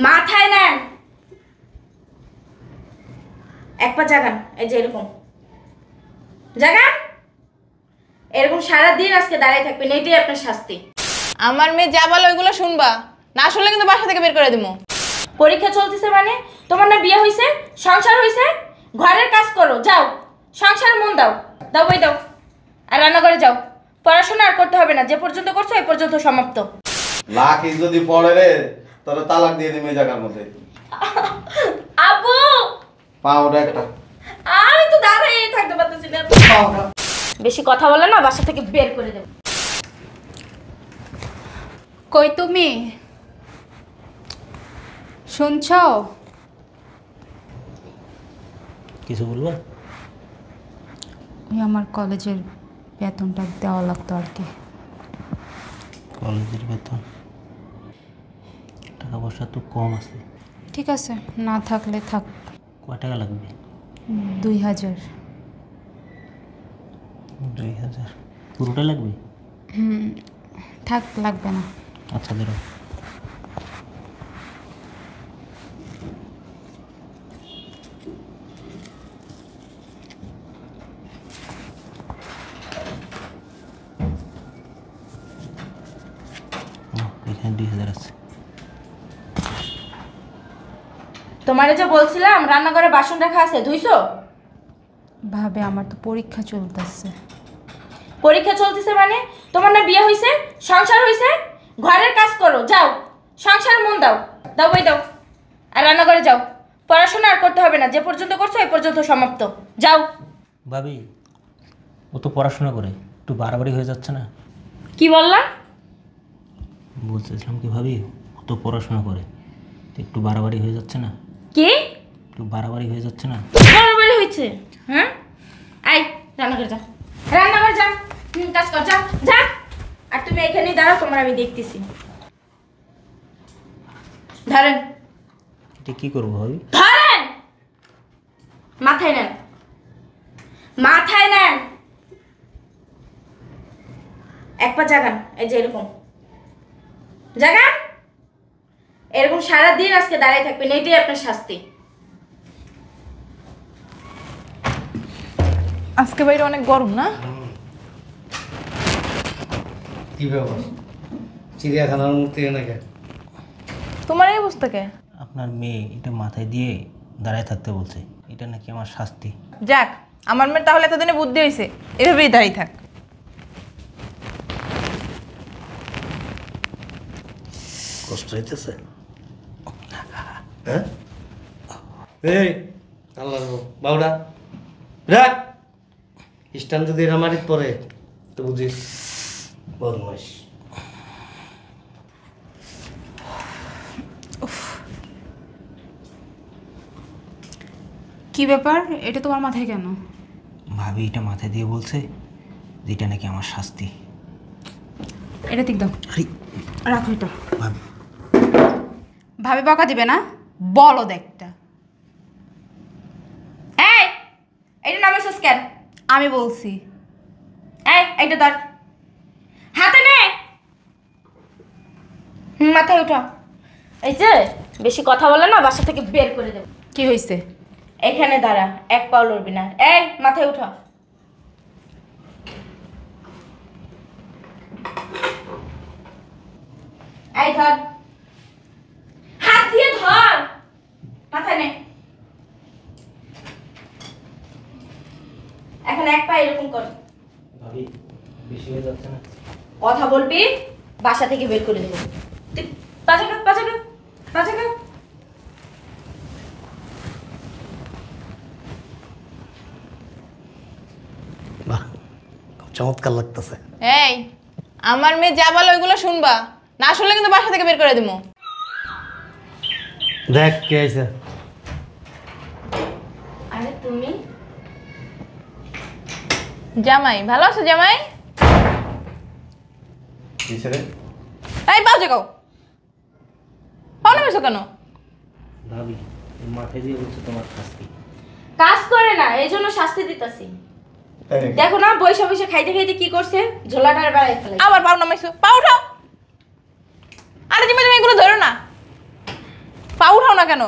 মাথায় নেন, এক পা জাগান, এই যে এরকম জাগান, এরকম সারাদিন আজকে দাঁড়িয়ে থাকবেন, এটাই আপনার শাস্তি। আমার মেয়ে যা বলে ওইগুলো শুনবা, না শুনলে কিন্তু বাসা থেকে বের করে দিবো। পরীক্ষা চলতেছে মানে? তোমার না বিয়ে হয়েছে, সংসার হয়েছে? ঘরের কাজ করো, যাও সংসার মন দাও, দাও বই দাও, আর রান্না করে যাও। পড়াশোনা আর করতে হবে না, যে পর্যন্ত করছো এই পর্যন্ত সমাপ্ত। লাখি যদি পড়ে রে তোরে তালাক দিয়ে দিবে জায়গার মধ্যে। আব্বু পাউডার একটা আমি তো দাঁড়িয়ে থাকতে পারতেছি না, বেশি কথা বলে না বাসা থেকে বের করে দেব। কই তুমি শুনছ? কিছু বলবো? ওই আমার কলেজের বেতনটা দেওয়া লাগতো আর কি। কলেজের বেতন? টাকা পয়সা তো কম আছে। ঠিক আছে, না থাকলে থাক। কয় টাকা লাগবে? 2000। 2000 পুরোটা লাগবে? থাক, লাগবে না। আচ্ছা ধরো। এখানে 2000 আছে। তোমারে যে বলছিলাম রান্নাঘরে বাসন রাখা আছে, ধুইছো? ভাবে আমার তো পরীক্ষা চলতেছে। পরীক্ষা চলতেছে মানে? তোমার না বিয়ে হয়েছে, সংসার হয়েছে? ঘরের কাজ করো, যাও সংসার মন দাও, দাও বই দাও, আর রান্না করে যাও। পড়াশোনা আর করতে হবে না, যে পর্যন্ত করছো এই পর্যন্ত সমাপ্ত, যাও। ভাবি ও তো পড়াশোনা করে, একটু বাড়াবাড়ি হয়ে যাচ্ছে না? কি বললা? বলতেছিলাম কি ভাবি, ও তো পড়াশোনা করে, তো একটু বাড়াবাড়ি হয়ে যাচ্ছে না? কি একটু বাড়াবাড়ি হয়ে যাচ্ছে না? বাড়াবাড়ি হয়েছে? হ্যাঁ, আই রান্না করে যাও, রান্না করে যাও, কাজ কর, যাও যা। আর তুমি এখানেই দাঁড়াও, তোমার আমি দেখতেছি। ধরেন, এটা কি করবো ভাবি? ধরেন, মাথায় নেন, মাথায় নেন, এক পা জাগান, এই যে এরকম জাগান, এরকম সারাদিন আজকে দাঁড়িয়ে থাকবেন, এটাই আপনার শাস্তি। আজকে বাইরে অনেক গরম না? কি ব্যাপার? চিড়িয়াখানার মূর্তি নাকি? তোমার এই অবস্থা কে? আপনার মেয়ে এটা মাথায় দিয়ে দাঁড়ায় থাকতে বলছে, এটা নাকি আমার শাস্তি। যাক, আমার মেয়ের তাহলে এতদিনে বুদ্ধি হয়েছে, এভাবেই দাঁড়িয়ে থাক। কষ্ট হইতেছে? হ্যাঁ, এই আল্লাহ বাউডা রাখ, স্টান যদি এরা মারিত পরে তো বুঝিস বদমাইশ। কি ব্যাপার, এটা তোমার মাথায় কেন? ভাবি এটা মাথায় দিয়ে বলছে যে এটা নাকি আমার শাস্তি। এটা ঠিক দাও, আরে রাখো এটা। ভাবি ভাবে বকা দিবে না, বলো দেখটা। এই এইটা নামাইছস কেন? আমি বলছি। এই এইটা ধর, হাতে নে, মাথায় উঠা। এই যে বেশি কথা বলে না বাসা থেকে বের করে দেব। কি হয়েছে? এখানে দাঁড়া, এক পাও লড়বি না। এই মাথায় উঠা, এই ধর, হাত দিয়ে ধর, মাথায় নে। এখন এক পা এরকম কর। ভাবি বেশি হয়ে যাচ্ছে না? কথা বলবি বাসা থেকে বের করে দেবো। তুই পাজাকা পাজাকা পাজাকা। বাহ, খুব চমৎকার লাগতেছে। এই, আমার মেয়ে যা বলে ওইগুলো শুনবা, না শুনলে কিন্তু বাসা থেকে বের করে দিবো। দেখ কে আইছে। আরে তুমি? জামাই ভালো আছো? জামাই কিসে রে? এই পাও জাগাও, পাও নামেছো কেন? ভাবি মাথায় দিয়ে বলছে তোমার শাস্তি। কাজ করে না এই জন্য শাস্তি দিতেছি। দেখো না বৈশা বৈশা খাইতে খাইতে কি করছে, ঝোলাটার বাড়াই ফেলে। আবার পাও নামাইছো, পাও উঠাও। আরে জিমে তুমি এগুলো ধরো না। পা উঠাও না কেন?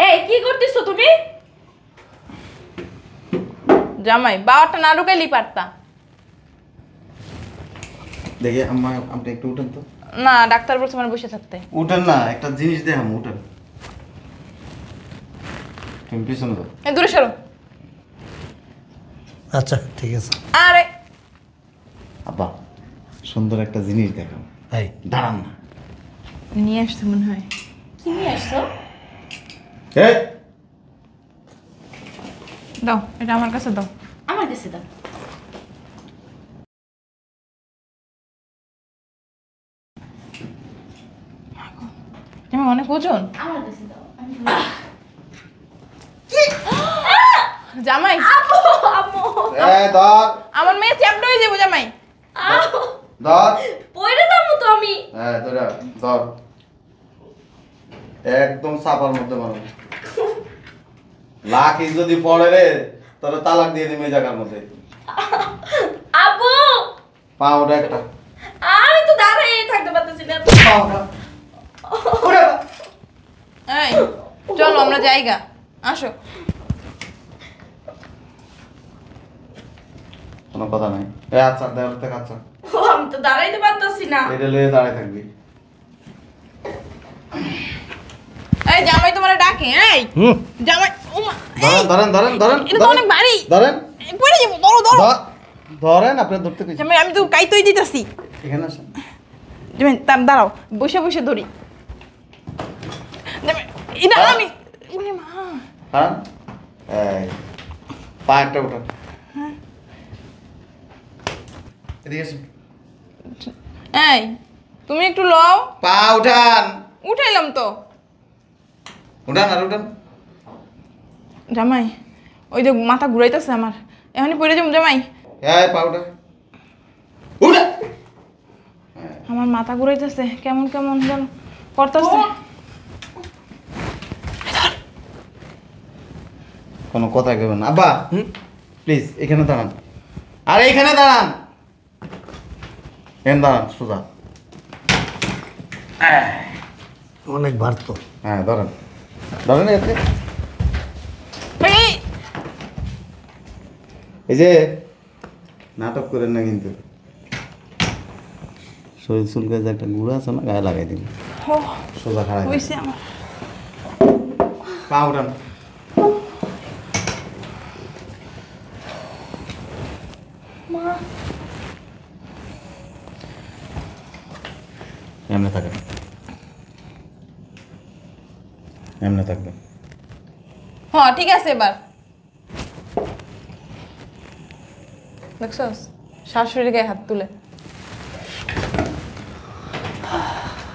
এই কি করতেছো তুমি? জামাই বাবারটা না ঢুকাইলেই পারতা। দেখি আম্মা, আপনি একটু উঠেন তো। না, ডাক্তার বলছে মানে বসে থাকতে। উঠেন না, একটা জিনিস দেখাম, উঠেন। তুমি পিছনে যাও। এই দূরে সরো। আচ্ছা ঠিক আছে। আরে আব্বা, সুন্দর একটা জিনিস দেখাম। এই দাঁড়ান না। নিয়ে আসছে মনে হয়। কি নিয়ে আসছো? এই, দাও, এটা আমার কাছে দাও। আমার কাছে দাও। তুমি অনেক ওজন। আমার কাছে দাও। জামাই আম্মু, আম্মু। ধর আমার মেয়ে চ্যাপটা হয়ে যাবো জামাই। ধর। পয়রে যাবো তো আমি। ধর। একদম চাপার মধ্যে মানুষ। লাখি যদি পড়ে রে, তাহলে তালাক দিয়ে দিবে এই জায়গার মধ্যে। আব্বু, পা ওটা একটা। আমি তো দাঁড়াই থাকতে পারতেছি না। পা ওঠা। ওরে বাবা। এই চলো আমরা যাইগা, আসো। কোনো কথা নাই। আচ্ছা, দেওয়ার থেকে আচ্ছা। ও, আমি তো দাঁড়াইতে পারতেছি না। এটা লয়ে দাঁড়ায় থাকবি। এই জামাই তোমার ডাকে। এই জামাই, ওমা, এই, ধরেন। এটা তো অনেক ভারী। ধরেন। এই, পড়ে যাবো, ধরো। ধরেন, আপনি ধরতে কইছি। জামাই আমি তো কাইতই দিতেছি। এখানে আসেন। জামাই দাঁড়াও, বসে বসে ধরি। জামাই, এটা আমি। ওরে মা। হ্যাঁ, এই পা একটা উঠান। এদিকে আসুন। এই তুমি একটু লও। পা উঠান। উঠাইলাম তো। উঠান আর উঠান। জামাই ওই যে মাথা ঘুরাইতেছে আমার, এখনই পড়ে যাবো জামাই। এই পা উঠা। উঠা। আমার মাথা ঘুরাইতেছে, কেমন কেমন যেন করতেছে। কোনো কথা কইবেন না আব্বা। প্লিজ এখানে দাঁড়ান। আরে এখানে দাঁড়ান। এখানে দাঁড়ান সোজা। অনেক বার তো। হ্যাঁ, ধরেন এতে। এই, এই যে নাটক করেন না কিন্তু। শরীর চুলকে যে একটা গুঁড়া আছে না, গায়ে লাগাই দিন। ও, সোজা খাড়া হইছে আমার। পা উঠান। এমনি থাকেন, এমনি থাকবেন। হ্যাঁ ঠিক আছে। এবার দেখছস শাশুড়ির গায়ে হাত তুলে।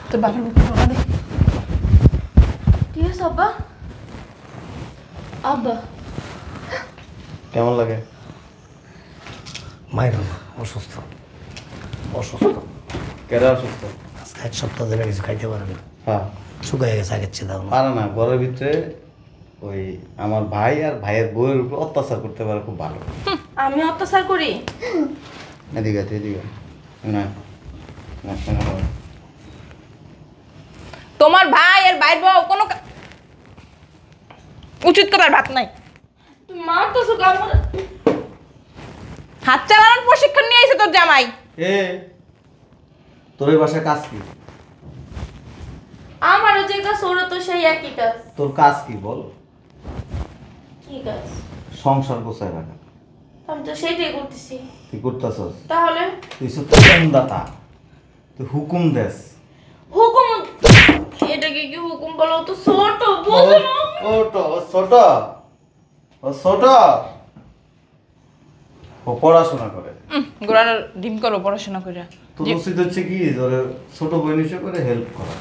তোর বাপের বুকে ধরা দে। ঠিক আছে আব্বা। আব্বা, কেমন লাগে? মায়ের অসুস্থ। কেরা অসুস্থ? আজকে 1 সপ্তাহ ধরে কিছু খাইতে পারে না। হ্যাঁ, শুকাই গেছে আগের চেয়ে দাও না। পারে না। ঘরের ভিতরে ওই আমার ভাই আর ভাইয়ের বউয়ের উপর অত্যাচার করতে পারে, খুব ভালো। আমি অত্যাচার করি? এদিকে আছে, এদিকে না। তোমার ভাই আর ভাইয়ের বউ কোনো উচিত কথার ভাত নাই। তুমি মারতেছো কামড়। হাত চালানোর প্রশিক্ষণ নিয়ে এসে তোর জামাই। এ তোর এই বাসায় কাজ কি? আমারও যে কাজ ওরও তো সেই একই কাজ। তোর কাজ কি বল? কি কাজ? সংসার গোছায় রাখা। আমি তো সেইটাই করতেছি। তুই করতেছস? তাহলে তুই হুকুমদাতা, তুই হুকুম দেস। হুকুম? এটাকে কি হুকুম বলো? তো ছোট বোঝো না। ছোট ও পড়াশোনা করে। গোড়ার ডিম করো পড়াশোনা করে। তোর উচিত হচ্ছে কি, ধরে ছোট বোন হিসেবে করে হেল্প করা।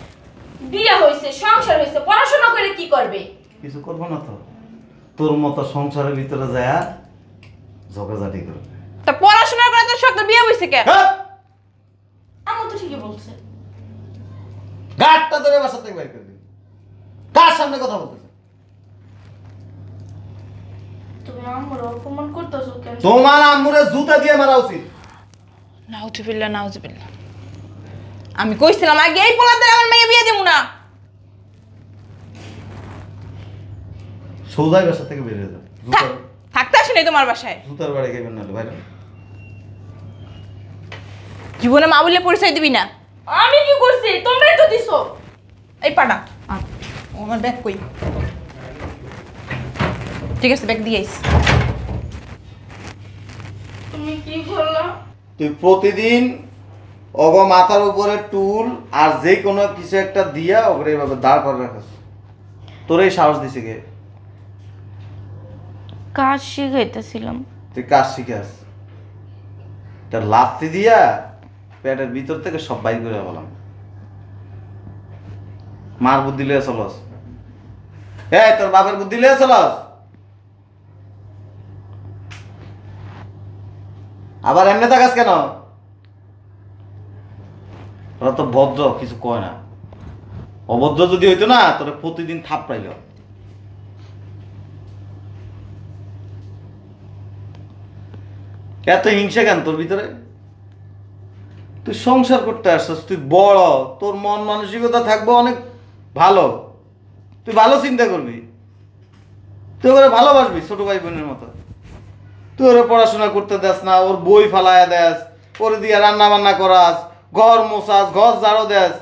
বিয়ে হয়েছে, সংসার হয়েছে, পড়াশোনা করে কি করবে? কিছু করবো না তো, তোর মতো সংসারের ভিতরে যায় ঝগড়াঝাটি করবে। তা পড়াশোনা করে তোর সব বিয়ে হইছে কে? আমার তো ঠিকই বলছে। গাঁটটা ধরে বাসা থেকে বের করে দিবি। কার সামনে কথা বলতেছে? তুমি আমার অপমান করতেছো কেন? তোমার আম্মুরে জুতা দিয়ে মারা উচিত। নাউজুবিল্লাহ। আমি কইছিলাম আগে এই পোলাতে আমার মেয়ে বিয়ে দেবো না। সোজাই বাসা থেকে বের হয়ে যান। থাকতে আসি নাই তোমার বাসায়। জুতার বাড়ি খাইবেন না বাইরে। জীবনে মা বললে পরিচয় দিবি না। আমি কি করছি? তোমরাই তো দিছো। এই পাটা ও আমার ব্যাগ কই? ঠিক আছে, ব্যাগ দিয়ে আইস। তুমি কি করলা? তুই প্রতিদিন অব মাথার উপরে টুল আর যে কোনো কিছু একটা দিয়া ওপরে এভাবে দাঁড় করে রাখাস। তোর এই সাহস দিছে কে? কাজ শিখাইতেছিলাম। তুই কাজ শিখাস, এটা লাথি দিয়া পেটের ভিতর থেকে সব বাইর করে বললাম। মার বুদ্ধি লিয়ে চলস? এই তোর বাপের বুদ্ধি লিয়ে চলস? আবার এমনি থাকাস কেন? ওরা তো ভদ্র, কিছু কয় না। অভদ্র যদি হইতো না তোরে প্রতিদিন থাপ পাইল। এত হিংসা কেন তোর ভিতরে? তুই সংসার করতে আসছিস, তুই বড়, তোর মন মানসিকতা থাকবে অনেক ভালো, তুই ভালো চিন্তা করবি, তুই ওরা ভালোবাসবি ছোট ভাই বোনের মতো। তুই ওরা পড়াশোনা করতে দেস না, ওর বই ফালায়া দেস, ওর দিয়ে রান্না বান্না করাস, ঘর মোছাস, ঘর ঝাড়ো দেস।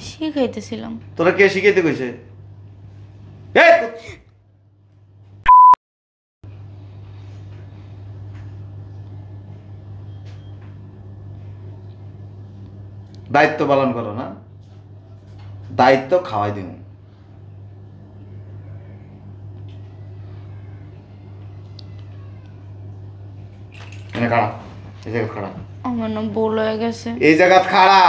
শিখাইতেছিলাম। তোরা কে শিখাইতে কইছে? দায়িত্ব পালন করো না, দায়িত্ব খাওয়াই দিব। খাড়া, এই জায়গা খাড়া, আমার না ভুল হয়ে গেছে। এই জায়গা খাড়া।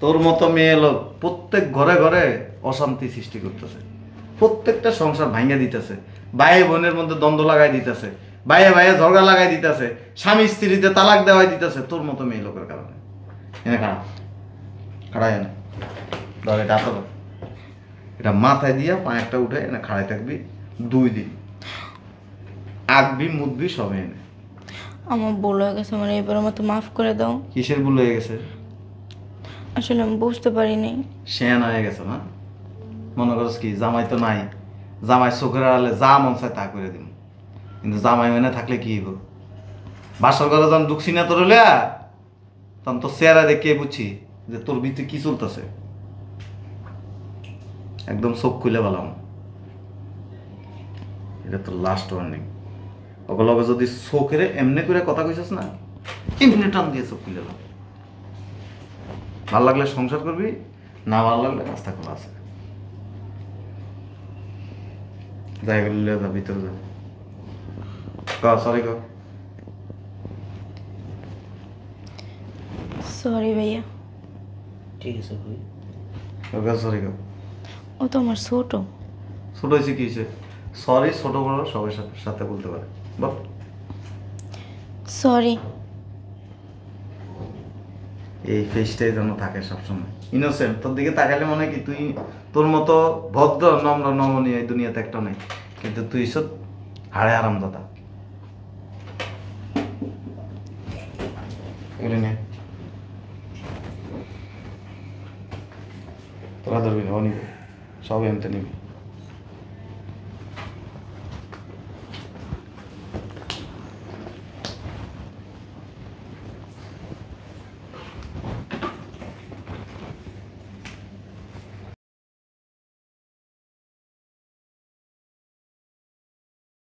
তোর মতো মেয়ে লোক প্রত্যেক ঘরে ঘরে অশান্তি সৃষ্টি করতেছে, প্রত্যেকটা সংসার ভাঙে দিতেছে, ভাই বোনের মধ্যে দ্বন্দ্ব লাগাই দিতেছে, ভাইয়ে ভাইয়ে ঝগড়া লাগাই দিতেছে, স্বামী স্ত্রীতে তালাক দেওয়াই দিতেছে তোর মতো মেয়ে লোকের কারণে। এনে খাড়া, খাড়া এনে ধর, এটা আসো, এটা মাথায় দিয়া পা একটা উঠে এনে খাড়াই থাকবি 2 দিন, আঁকবি মুদবি সব এনে। আমার ভুল হয়ে গেছে, মানে এবারের মতো মাফ করে দাও। কিসের ভুল হয়ে গেছে? আসলে আমি বুঝতে পারিনি। শেয়ান হয়ে গেছে না? মনে করছ কি জামাই তো নাই, জামাই চোখের আড়ালে যা মন চায় তা করে দিন, কিন্তু জামাই এনে থাকলে কি হইব? বাসর ঘরে যখন ঢুকছি না তোর হলে তখন তোর চেহারা দেখে বুঝছি যে তোর ভিতরে কি চলতেছে। একদম চোখ খুলে বললাম, এটা তোর লাস্ট ওয়ার্নিং। ওগুলো যদি চোখের এমনি করে কথা কইছিস না, এমনি টান দিয়ে চোখ খুলে গেলাম। ভাল লাগলে সংসার করবি, না ভালো লাগলে রাস্তা খোলা আছে। যাই বললে যা, ভিতরে যা, সরি ক। সরি ভাইয়া। ঠিক আছে ভাই। সরি ক। ও তো আমার ছোট। ছোট হয়েছে কি হয়েছে? সরি ছোট বড় সবাই সাথে বলতে পারে, বল। সরি। এই ফেসটাই যেন থাকে সবসময় ইনোসেন্ট। তোর দিকে তাকালে মনে হয় কি তুই তোর মতো ভদ্র নম্র নমনীয় এই দুনিয়াতে একটা নেই, কিন্তু তুই সব হাড়ে আরাম দাদা। এগুলি নে, তোরা ধরবি না, ও নিবি, সব এমতে নিবি।